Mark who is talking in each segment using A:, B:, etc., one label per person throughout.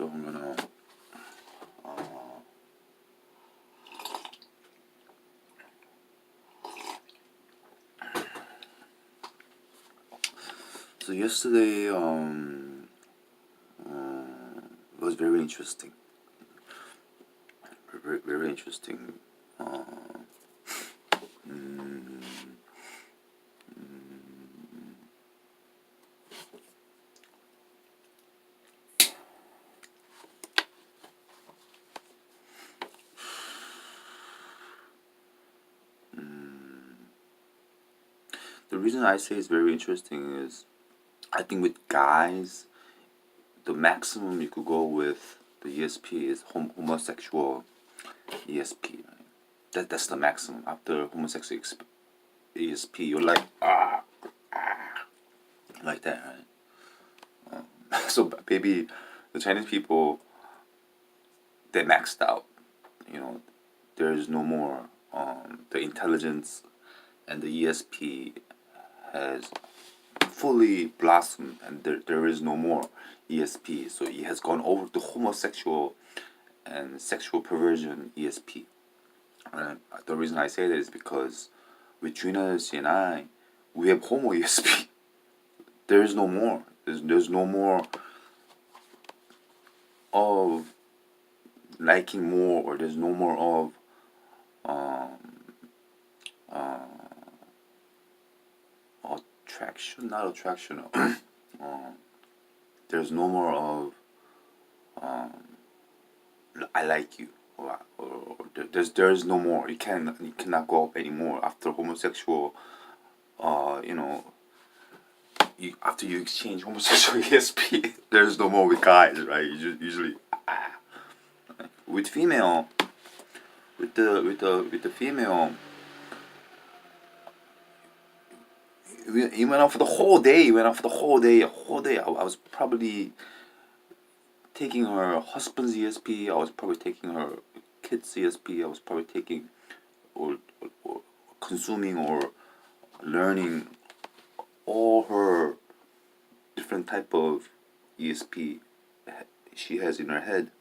A: So I'm gonna so yesterday was very interesting. Very interesting. Uh, mm, the reason I say it's very interesting is I think with guys, the maximum you could go with the ESP is homosexual ESP. Right? That's the maximum. After homosexual ESP, you're like that, right? So maybe the Chinese people, they maxed out. You know, there is no more. The intelligence and the ESP has fully blossomed, and there is no more ESP. So it has gone over to homosexual and sexual perversion ESP. And the reason I say that is because with Gina and I, we have homo ESP. There is no more. There's no more of liking more, or there's no more of attraction, not attraction. There's no more of I like you, or there's no more. You cannot go up anymore after homosexual. You know, after you exchange homosexual ESP, there's no more with guys, right? Usually with female, with the female. He went out for the whole day. He went out for the whole day. A whole day. I was probably taking her husband's ESP. I was probably taking her kid's ESP. I was probably taking or consuming or learning all her different type of ESP she has in her head.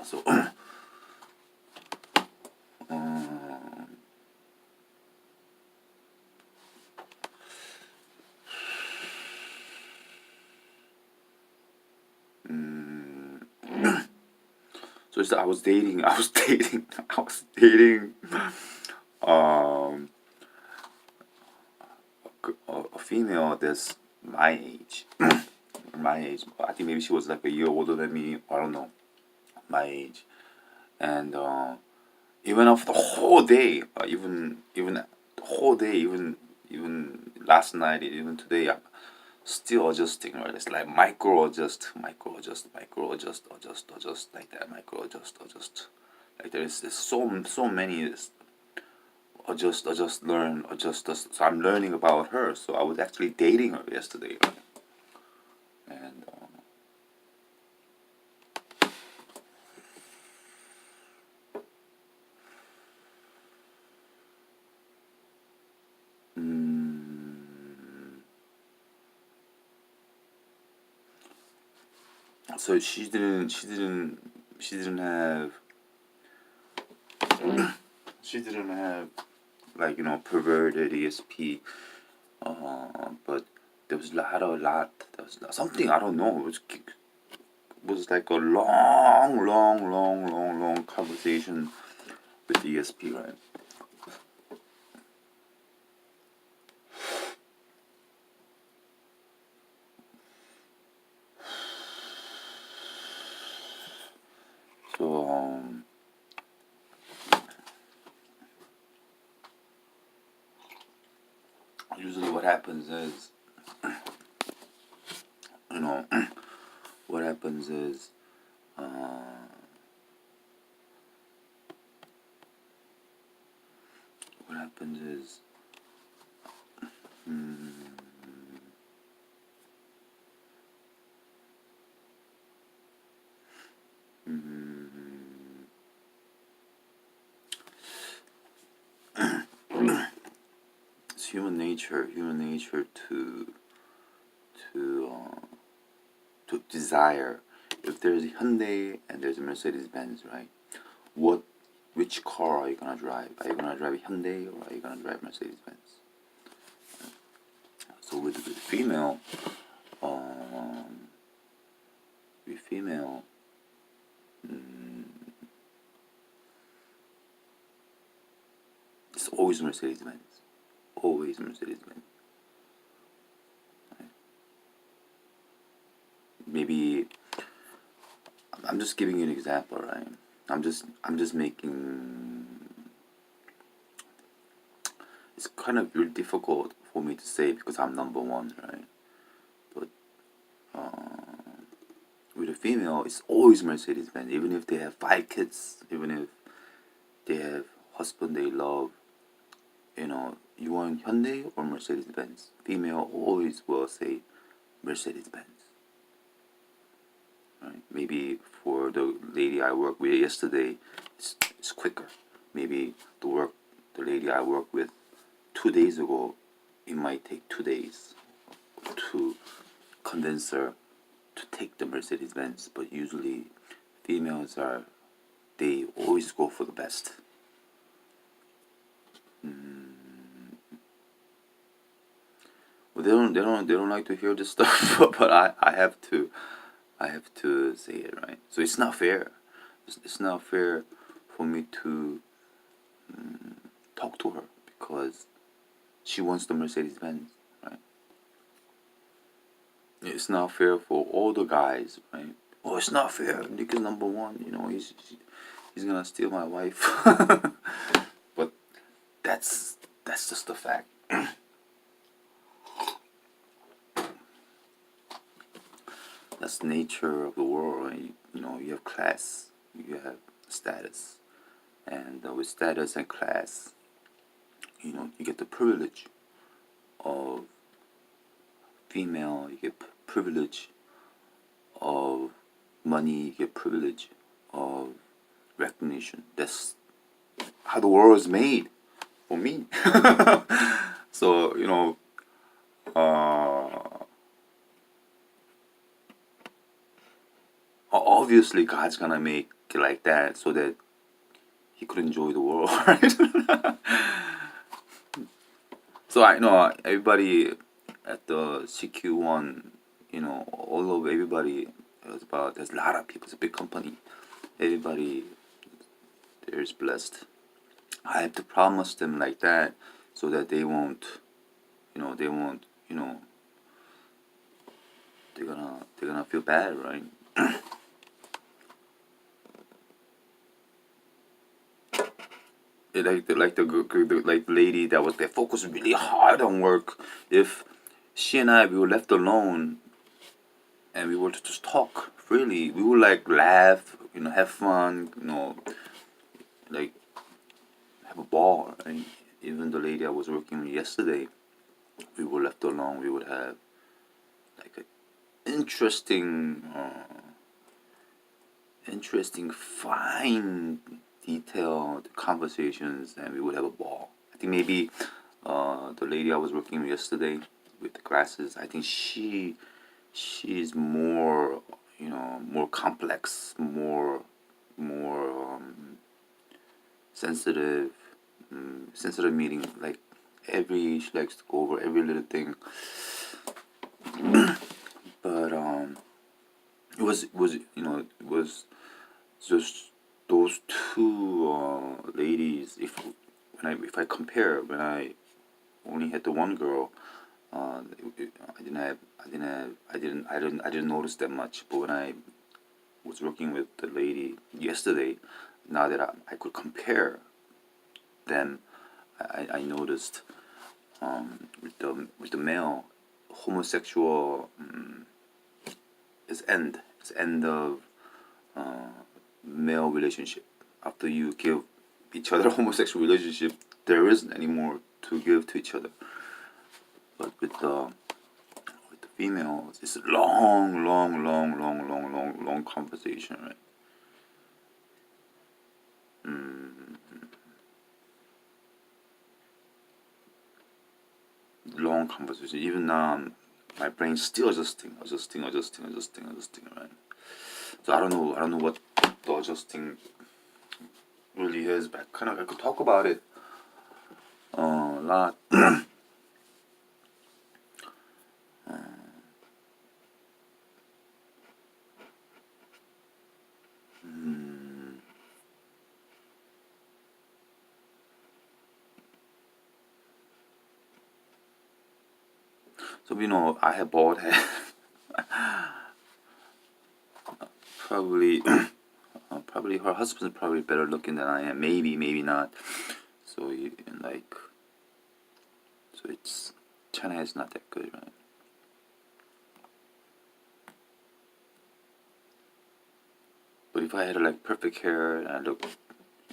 A: So so I was dating. I was dating um, a female that's my age. My age. I think maybe she was like a year older than me. I don't know. My age, and it went on for the whole day. Even the whole day. Even last night. Even today. I'm still adjusting. Right. It's like micro adjust, adjust like that. Micro adjust. Like there's so many adjust, learn, adjust. So I'm learning about her. So I was actually dating her yesterday, right? And so she didn't have like perverted ESP, but there was something I don't know. It was like a long conversation with the ESP, right? So usually what happens is, you know, what happens is, what happens is, it's human nature to to desire if there's a Hyundai and there's a Mercedes Benz, right? Which car are you gonna drive? Are you gonna drive a Hyundai or are you gonna drive Mercedes Benz? So with female, um, with female, mm, it's always Mercedes Benz, always Mercedes Benz. Maybe I'm just giving you an example, right? I'm just making. It's kind of really difficult for me to say because I'm number one, right? But with a female, it's always Mercedes Benz. Even if they have 5 kids, even if they have husband they love, you want Hyundai or Mercedes Benz? Female always will say Mercedes Benz. Right? Maybe for the lady I worked with yesterday, it's quicker. Maybe the lady I worked with 2 days ago, it might take 2 days to convince her to take the Mercedes Benz. But usually, females they always go for the best. Well, they don't like to hear this stuff, but I have to say it, right. So it's not fair. It's not fair for me to talk to her because she wants the Mercedes Benz, right? It's not fair for all the guys, right? Oh, it's not fair. Nick is number one. He's gonna steal my wife. But that's just the fact. That's the nature of the world. Right? You have class, you have status, and with status and class, you get the privilege of female. You get privilege of money. You get privilege of recognition. That's how the world is made for me. So obviously God's gonna make it like that so that he could enjoy the world, right? So I know everybody at the CQ1, all of everybody there's a lot of people. It's a big company. Everybody there is blessed. I have to promise them like that so that they won't, they won't, they're gonna feel bad, right? Like the lady that focused really hard on work. If she and we were left alone and we were to just talk freely, we would like laugh, have fun, like have a ball. And even the lady I was working with yesterday, we were left alone. We would have like an interesting, fine, detailed conversations, and we would have a ball. I think maybe the lady I was working with yesterday with the glasses, I think she's more, more complex, more sensitive, sensitive meaning like she likes to go over every little thing. But it was just those two ladies. If I compare, when I only had the one girl, I didn't notice that much. But when I was working with the lady yesterday, now that I could compare them, I noticed with the male, homosexual is end of male relationship. After you give each other a homosexual relationship, there isn't any more to give to each other. But with the females, it's a long conversation, right? Long conversation. Even now, my brain's still adjusting, right? So I don't know what the adjusting really is, but I could talk about it a lot. So I have bald head. Probably, probably her husband's probably better looking than I am. Maybe, maybe not. So like, so it's China is not that good, right? But if I had like perfect hair and I look,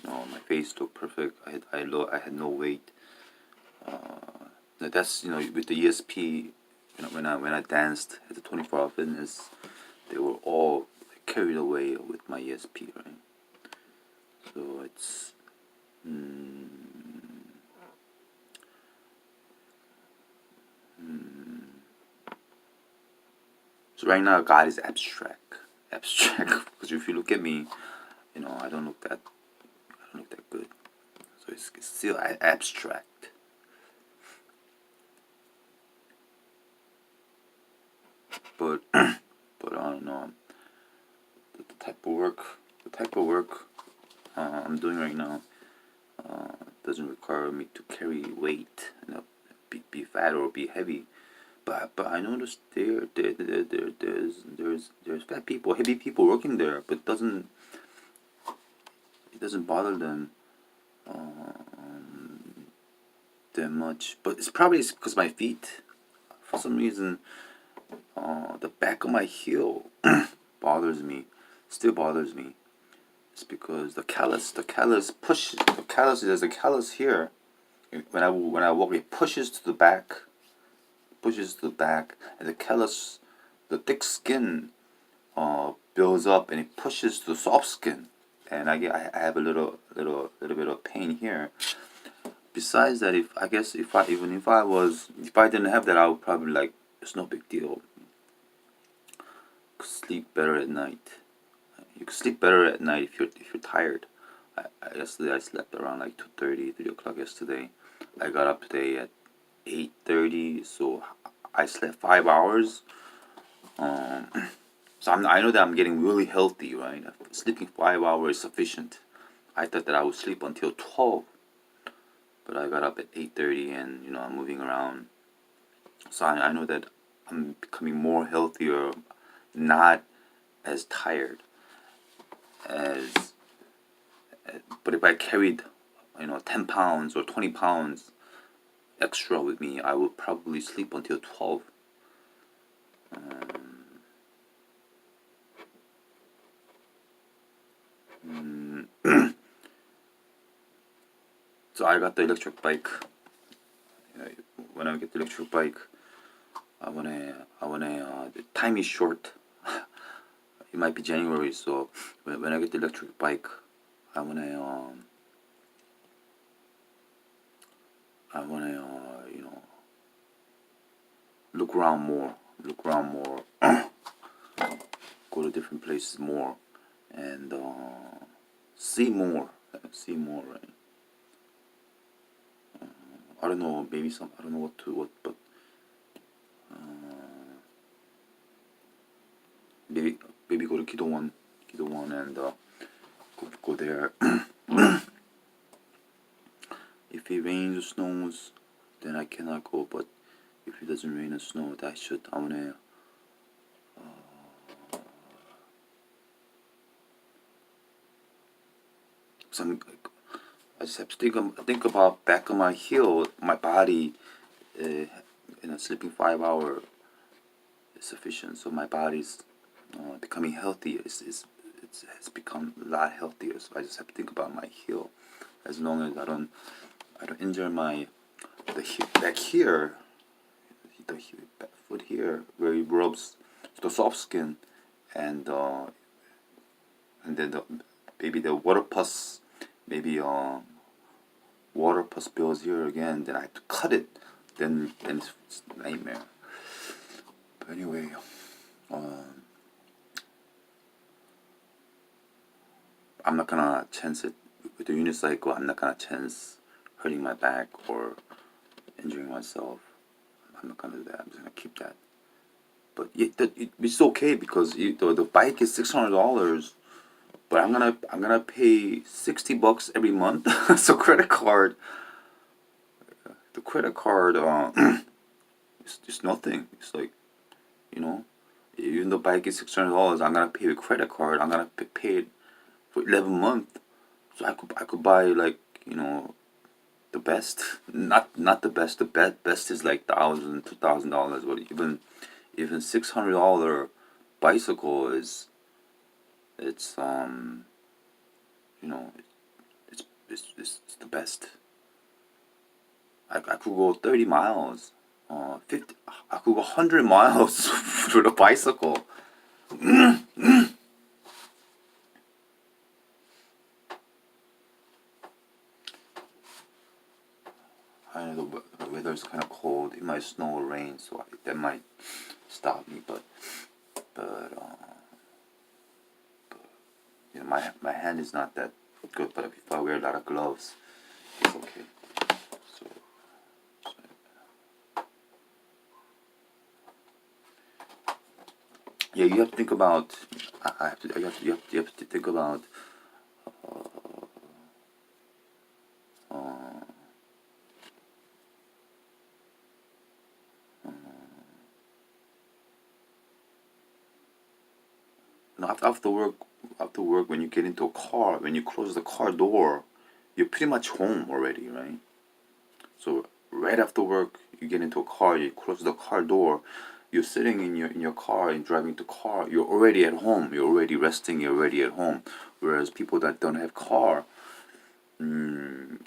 A: my face looked perfect. I had no weight. That's with the ESP. When I danced at the 24-hour fitness, they were all carried away with my ESP, right? So it's so right now God is abstract. Because if you look at me, I don't look that good. So it's still abstract. But but I don't know the type of work I'm doing right now doesn't require me to carry weight, be fat or be heavy. But I noticed there's fat people, heavy people working there, but it doesn't bother them that much. But it's probably because my feet, for some reason, the back of my heel bothers me, still bothers me. It's because the callus pushes, there's a callus here. When I walk, it pushes to the back, and the callus, the thick skin, builds up and it pushes to the soft skin, and I have a little bit of pain here. Besides that, if I didn't have that, I would probably like it's no big deal. Sleep better at night. You can sleep better at night if you're tired. Yesterday I slept around like 2:30, 3 o'clock yesterday. I got up today at 8:30, so I slept 5 hours. Um, so I know that I'm getting really healthy, right? Sleeping 5 hours is sufficient. I thought that I would sleep until 12, but I got up at 8:30, and I'm moving around. So I know that I'm becoming more healthier, not as tired as. But if I carried, 10 pounds or 20 pounds extra with me, I would probably sleep until 12. So I got the electric bike. When I get the electric bike, the time is short. It might be January, so when I get the electric bike, I wanna look around more, go to different places more, and see more, right? I don't know, maybe I don't know but maybe go to Kidowon, and go there. If it rains or snows, then I cannot go. But if it doesn't rain or snow, I wanna. Some I just have to think about back of my heel, my body. Sleeping 5 hour is sufficient. So my body's becoming healthier. It's become a lot healthier. So I just have to think about my heel, as long as I don't injure back here, back foot here, where it rubs the soft skin, and then maybe the water pus builds here again. Then I have to cut it. Then it's a nightmare. But anyway, I'm not gonna chance it with the unicycle. I'm not gonna chance hurting my back or injuring myself. I'm not gonna do that. I'm just gonna keep that. But it's okay because the bike is $600, but I'm gonna pay $60 every month. So credit card, the credit card, it's nothing. It's like, you know, even though bike is $600, I'm gonna pay with credit card. I'm gonna pay it for 11 months. So I could buy like, the best. Not the best. The best is like $1,000, $2,000. But even $600 bicycle is, it's you know it's the best. I could go 30 miles, 50. I could go 100 miles with a bicycle. I know the weather's kind of cold. It might snow or rain, so that might stop me. But my hand is not that good. But if I wear a lot of gloves, it's okay. So, yeah, you have to think about. I have to. You have to think about. Uh, after work, when you get into a car, when you close the car door, you're pretty much home already, right? So right after work, you get into a car, you close the car door, you're sitting in your car and driving the car. You're already at home. You're already resting. You're already at home. Whereas people that don't have car, mm,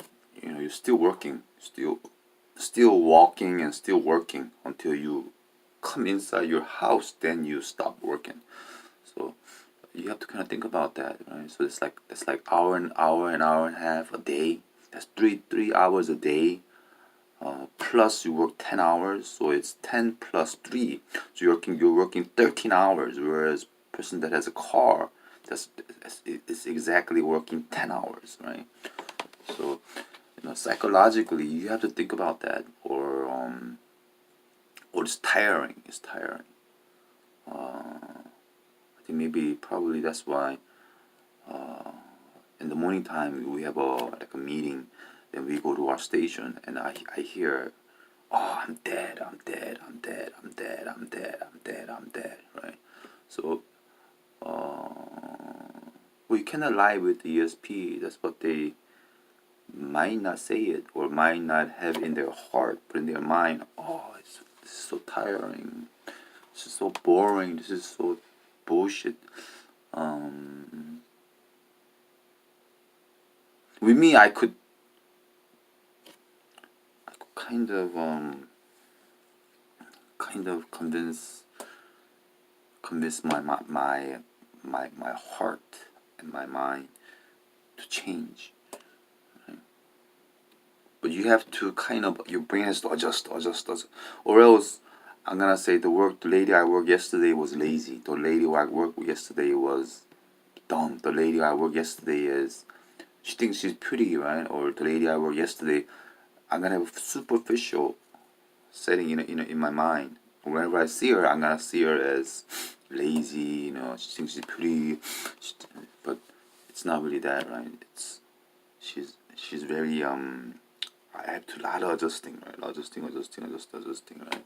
A: you're still working, still walking and still working until you come inside your house. Then you stop working. So you have to kind of think about that, right? So it's like hour and a half a day. That's three hours a day. Plus you work 10 hours, so it's 10 plus 3. So you're working 13 hours, whereas person that has a car, that's is exactly working 10 hours, right? So psychologically you have to think about that, or it's tiring. It's tiring. I think maybe probably that's why in the morning time we have a meeting, then we go to our station and I hear, oh, I'm dead, I'm dead, I'm dead, I'm dead, I'm dead, I'm dead, I'm dead, right? So well, you cannot lie with the ESP. That's what they might not say it or might not have in their heart, but in their mind, oh, this is so tiring, this is so boring, this is so bullshit. um with me, I could kind of convince my heart and my mind to change. But you have to your brain has to adjust, or else I'm gonna say the lady I worked yesterday was lazy. The lady I worked with yesterday was dumb. The lady I worked yesterday she thinks she's pretty, right? Or the lady I worked yesterday, I'm gonna have a superficial setting in my mind. Whenever I see her, I'm gonna see her as lazy. She thinks she's pretty, but it's not really that, right? She's very I have to lot of adjusting, right? Adjusting, right?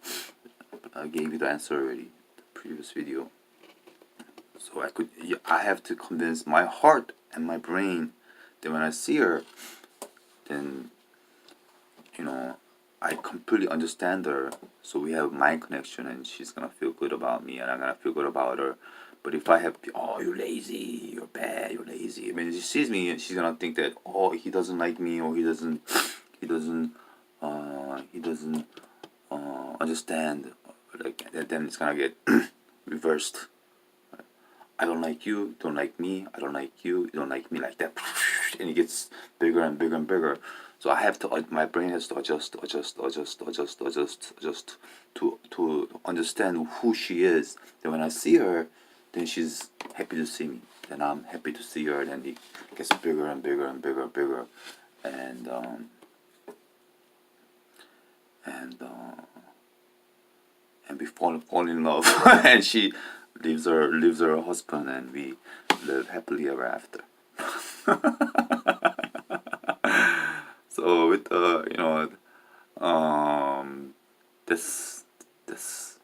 A: I gave you the answer already, the previous video. So I have to convince my heart and my brain that when I see her, then you know I completely understand her. So we have mind connection, and she's gonna feel good about me, and I'm gonna feel good about her. But if I have, oh, you're lazy, you're bad, you're lazy. I mean, she sees me and she's gonna think that, oh, he doesn't like me, or he doesn't, understand. Like then it's gonna get reversed. I don't like you, don't like me. I don't like you, you don't like me, like that, and it gets bigger and bigger and bigger. So I have to, my brain has to adjust to understand who she is. Then when I see her, then she's happy to see me. Then I'm happy to see her. Then it gets bigger and bigger and bigger and bigger, and and uh, and we fall in love, and she leaves her husband, and we live happily ever after. So with this this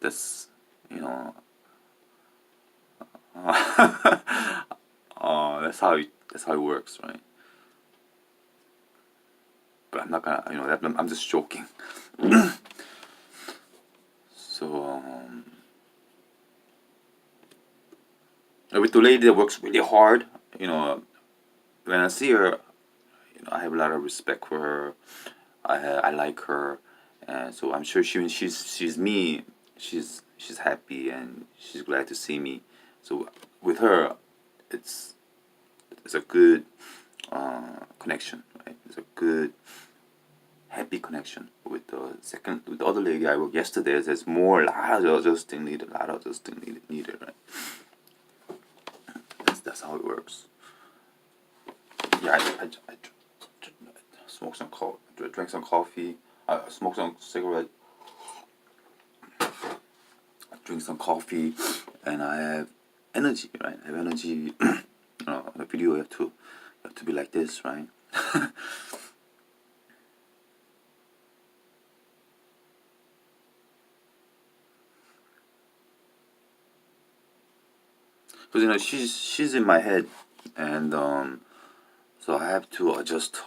A: this you know that's how it works, right? But I'm not gonna, I'm just joking. So with the lady that works really hard, when I see her, I have a lot of respect for her. I like her, and so I'm sure when she's me, she's happy and she's glad to see me. So with her, it's a good connection, right? It's a good happy connection. With the other lady I worked yesterday, there's a lot of adjusting needed, right? That's how it works. Yeah, I smoked some coffee, drank some coffee, smoked some cigarette, drink some coffee, and I have energy, right? I have energy. The video you have to be like this, right? Because she's in my head, and so I have to adjust.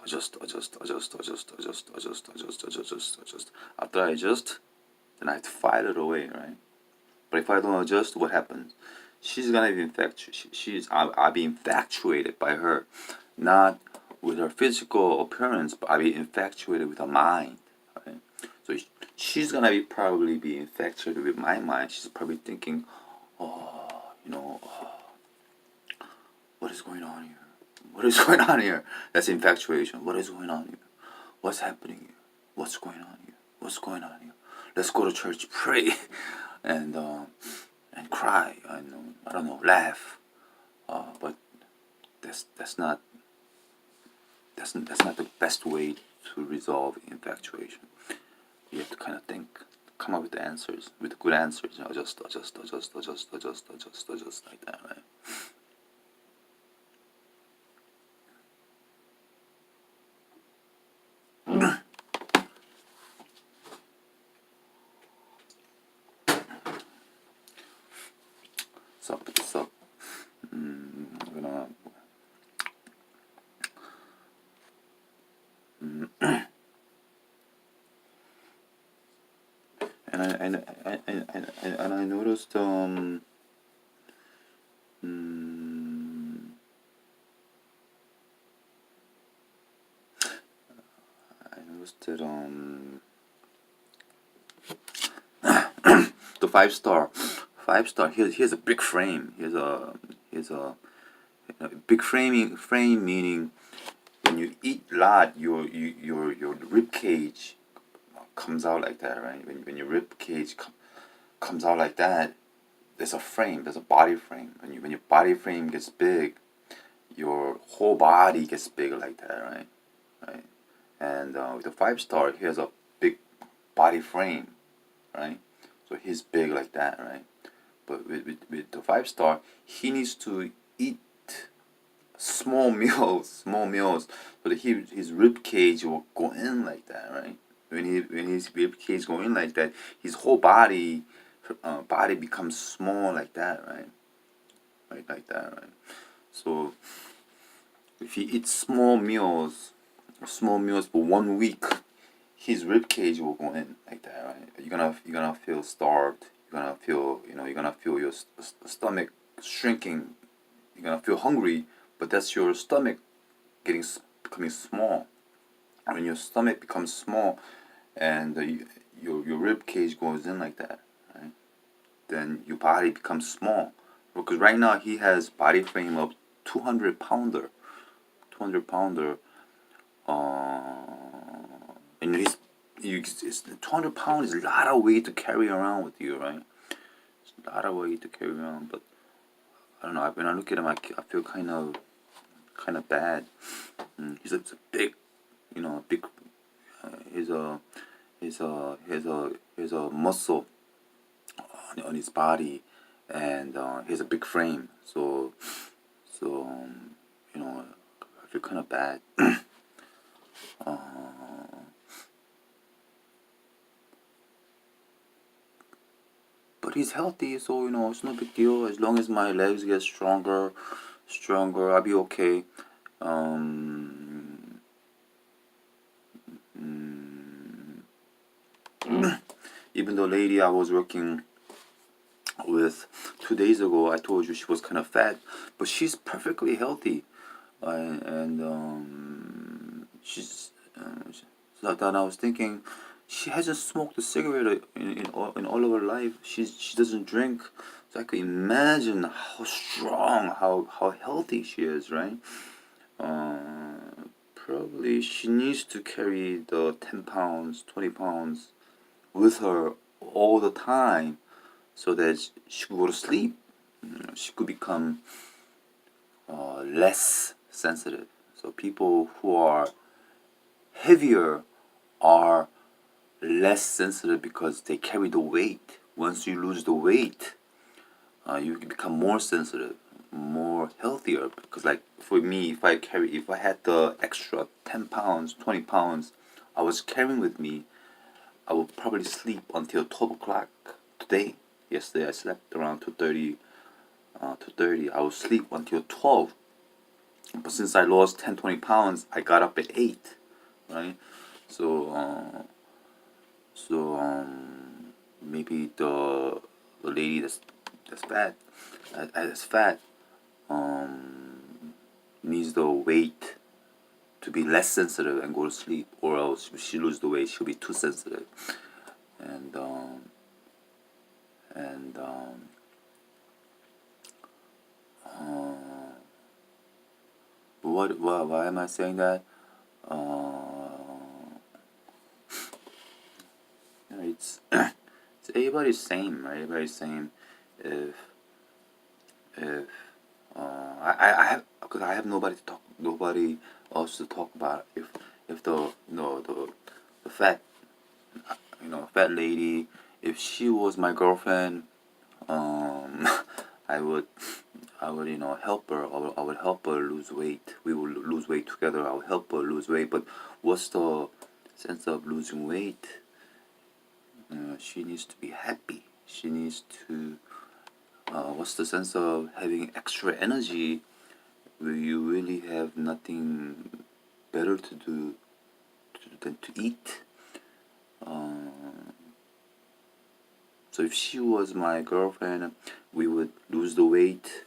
A: After I adjust, then I have to fight it away, right? But if I don't adjust, what happens? She's gonna be infatuated. I'll be infatuated by her, not with her physical appearance, but I'll be infatuated with her mind. Right? So she's gonna probably be infatuated with my mind. She's probably thinking, oh, what is going on here? What is going on here? That's infatuation. What is going on here? What's happening here? What's going on here? What's going on here? Let's go to church, pray, and cry. I don't know, laugh. But that's not the best way to resolve infatuation. You have to kind of think, come up with the answers, with the good answers. Just like that, right? Put this up. I'm gonna. And I noticed I noticed that the 5 star. Here's a big frame. Here's a big frame meaning when you eat a lot, your rib cage comes out like that, right? When your rib cage comes out like that, there's a frame. There's a body frame. When your body frame gets big, your whole body gets bigger like that, right? Right. And with the 5 star, here's a big body frame, right? So he's big like that, right? But with the 5 star, he needs to eat small meals, so that his rib cage will go in like that, right? When his rib cage go in like that, his whole body becomes small like that, right? Right, like that, right? So if he eats small meals for 1 week, his rib cage will go in like that, right? You're gonna feel starved. You're gonna feel your stomach shrinking. You're gonna feel hungry, but that's your stomach becoming small. When your stomach becomes small, and your rib cage goes in like that, right? Then your body becomes small. Because right now he has body frame of 200 pounder, 200 pounder. And 200 pounds is a lot of weight to carry around with you, right? a lot of weight to carry around. But I don't know. When I look at him, I feel kind of bad. He's a big, big. He's a he's a muscle on his body, and he has a big frame. So I feel kind of bad. uh, but he's healthy, so it's no big deal. As long as my legs get stronger, I'll be okay. Um, mm, Even the lady I was working with 2 days ago, I told you she was kind of fat, but she's perfectly healthy, and she's. So then I was thinking, she hasn't smoked a cigarette in all of her life. She doesn't drink, so I could imagine how strong, how healthy she is, right? Probably she needs to carry the 10 pounds, 20 pounds with her all the time, so that she could go to sleep. She could become less sensitive. So people who are heavier are less sensitive because they carry the weight. Once you lose the weight, you can become more sensitive, more healthier. Because like for me, if I had the extra 10 pounds, 20 pounds I was carrying with me, I would probably sleep until 12 o'clock today. Yesterday I slept around 2:30. 2:30. I would sleep until 12. But since I lost 10, 20 pounds, I got up at 8, right? So, maybe the lady that's fat, that's fat, needs the weight to be less sensitive and go to sleep, or else if she lose the weight, she'll be too sensitive. And and why am I saying that? It's everybody's same, right? Everybody's same. If if I have, because I have nobody else to talk about. If the fat fat lady, if she was my girlfriend, um, I would help her. I would help her lose weight. We would lose weight together. I would help her lose weight. But what's the sense of losing weight? She needs to be happy. She needs to. What's the sense of having extra energy where you really have nothing better to do than to eat? So if she was my girlfriend, we would lose the weight.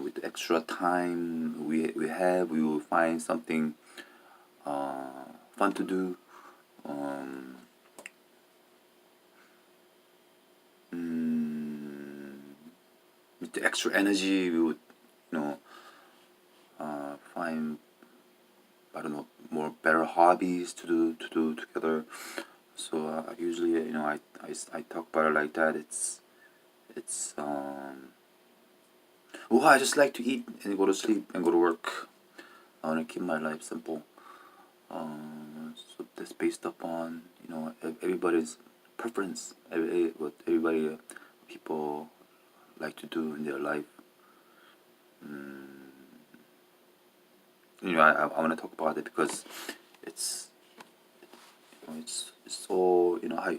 A: With the extra time we have, we will find something fun to do. Um, with the extra energy, we would, find, I don't know, more better hobbies to do together. So usually, I talk about it like that. It's well, I just like to eat and go to sleep and go to work. I want to keep my life simple. So that's based upon everybody's preference. What everybody people like to do in their life. I want to talk about it because it's it's so how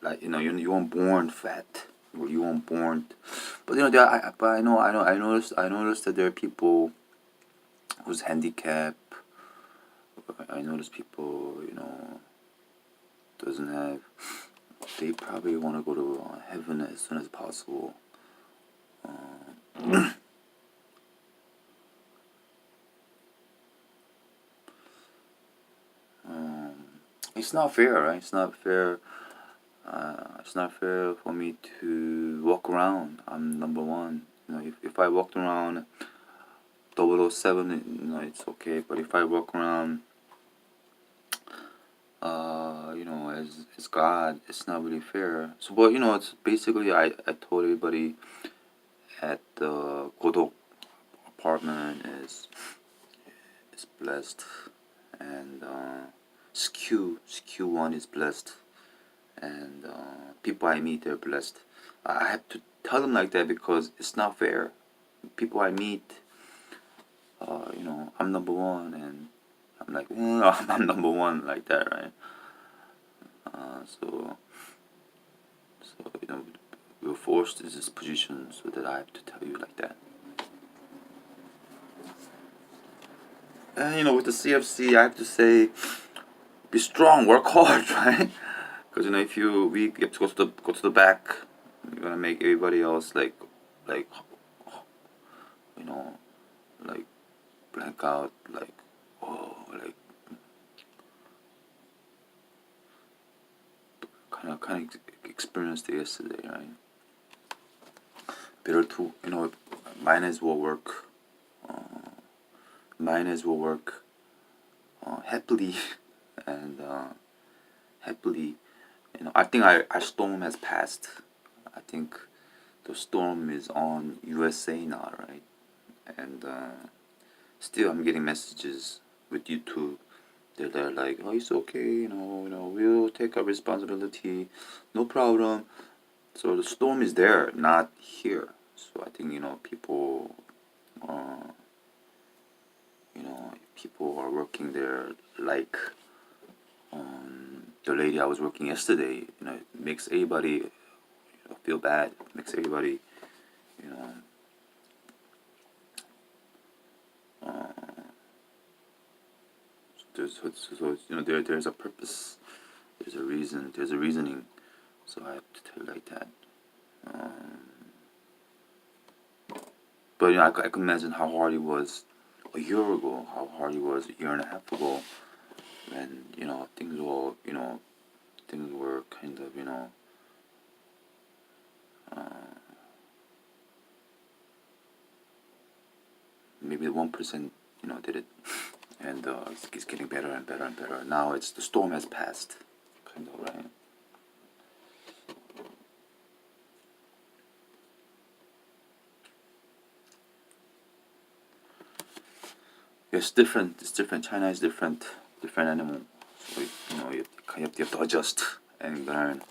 A: like you weren't born fat, or you weren't born, but but I noticed that there are people who's handicapped. I notice people doesn't have, they probably want to go to heaven as soon as possible. It's not fair, right? It's not fair. It's not fair for me to walk around. I'm number one. If I walked around 007, it's okay. But if I walk around as God, it's not really fair. So, but it's basically I told everybody at the Godok apartment is blessed, and SQ one is blessed, and people I meet they're blessed. I have to tell them like that because it's not fair. People I meet, I'm number one, and I'm like, I'm number one like that, right? So we were forced to this position so that I have to tell you like that. And with the CFC, I have to say, be strong, work hard, right? Because if you weak, you have to go to the back. You're gonna make everybody else like you know like blank out, like like kind of experienced it yesterday, right? Better to might as well work, might as well work happily and happily. I think our storm has passed. I think the storm is on USA now, right? And still, I'm getting messages with YouTube. They're like, "Oh, it's okay. We'll take our responsibility. No problem." So the storm is there, not here. So I think people, uh, people are working there like the lady I was working yesterday. It makes everybody feel bad. It makes everybody, you know, there's a purpose, there's a reason, there's a reasoning. So I have to tell you like that. But I can imagine how hard it was a year ago, how hard it was a year and a half ago, when things were kind of maybe 1% did it, and it's getting better and better and better. Now it's the storm has passed, kind of, right? It's different. It's different. China is different. Different animal. So you have to adjust and learn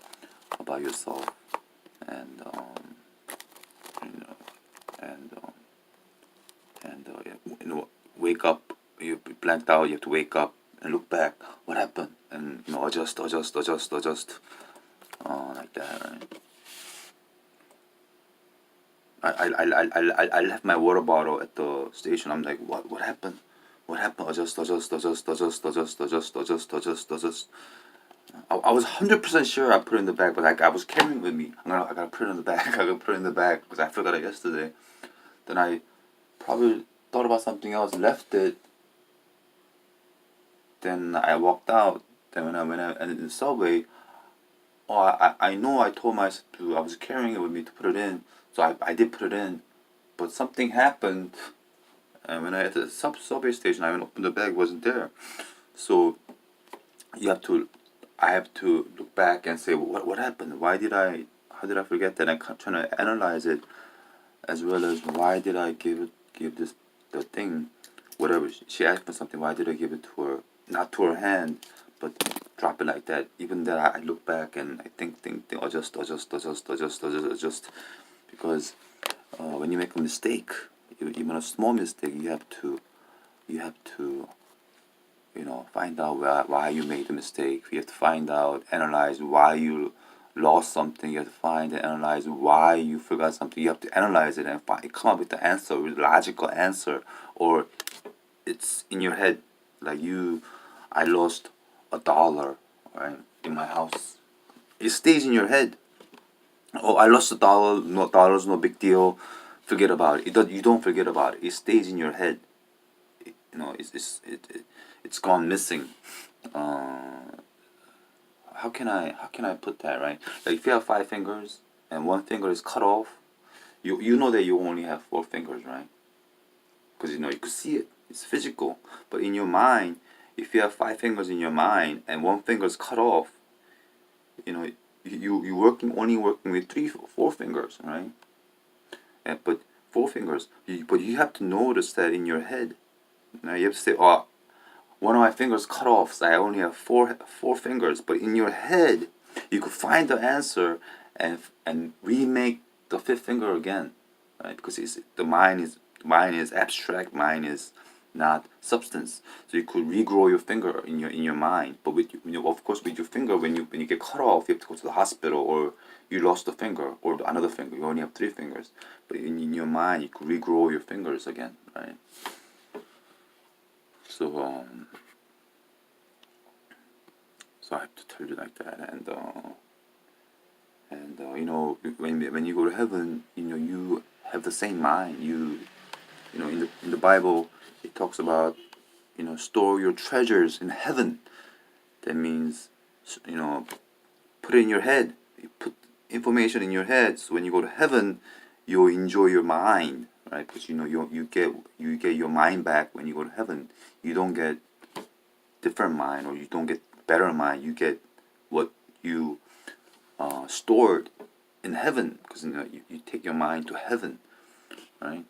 A: about yourself, and you know, and wake up. You blanked out. You have to wake up and look back. What happened? And adjust, like that. Right? I left my water bottle at the station. I'm like, what happened? What happened? Adjust. I was 100% sure I put it in the bag, but I was carrying it with me. I gotta put it in the bag. I gotta put it in the bag because I forgot it yesterday. Then I probably thought about something else, left it. Then I walked out. Then when I ended in the subway, I know I told myself I was carrying it with me to put it in, so I did put it in, but something happened, and when I at the subway station, I opened the bag, it wasn't there, so you have to, I have to look back and say what happened, how did I forget that, and I'm trying to analyze it, as well as why did I give this the thing, whatever she asked for something, why did I give it to her, not to her hand, but drop it like that. Even then, I look back and I think, adjust, because when you make a mistake, even a small mistake, you have to, find out why you made the mistake. You have to find out, analyze why you lost something. You have to find and analyze why you forgot something. You have to analyze it and come up with the answer, with a logical answer, or it's in your head. Like I lost $1, right, in my house. It stays in your head. Oh, I lost $1. No dollars, no big deal. Forget about it. You don't forget about it. It stays in your head. It's gone missing. How can I put that, right? Like if you have 5 fingers and one finger is cut off, you know that you only have 4 fingers, right? Because you could see it. It's physical. But in your mind, if you have 5 fingers in your mind and one finger is cut off, you know, you working only working with 4 fingers, right? But 4 fingers, but you have to notice that in your head. Now you have to say, oh, one of my fingers cut off, so I only have four fingers. But in your head, you could find the answer and remake the fifth finger again, right? Because mind is abstract, mind is not substance. So you could regrow your finger in your mind. But with of course with your finger, when you get cut off, you have to go to the hospital, or you lost a finger or another finger. You only have 3 fingers. But in your mind, you could regrow your fingers again, right? So so I have to tell you like that, and when you go to heaven, you have the same mind. In the Bible, it talks about store your treasures in heaven. That means put it in your head. You put information in your head, so when you go to heaven, you'll enjoy your mind, right? Because you get your mind back when you go to heaven. You don't get different mind, or you don't get better mind. You get what you stored in heaven, because you take your mind to heaven, right?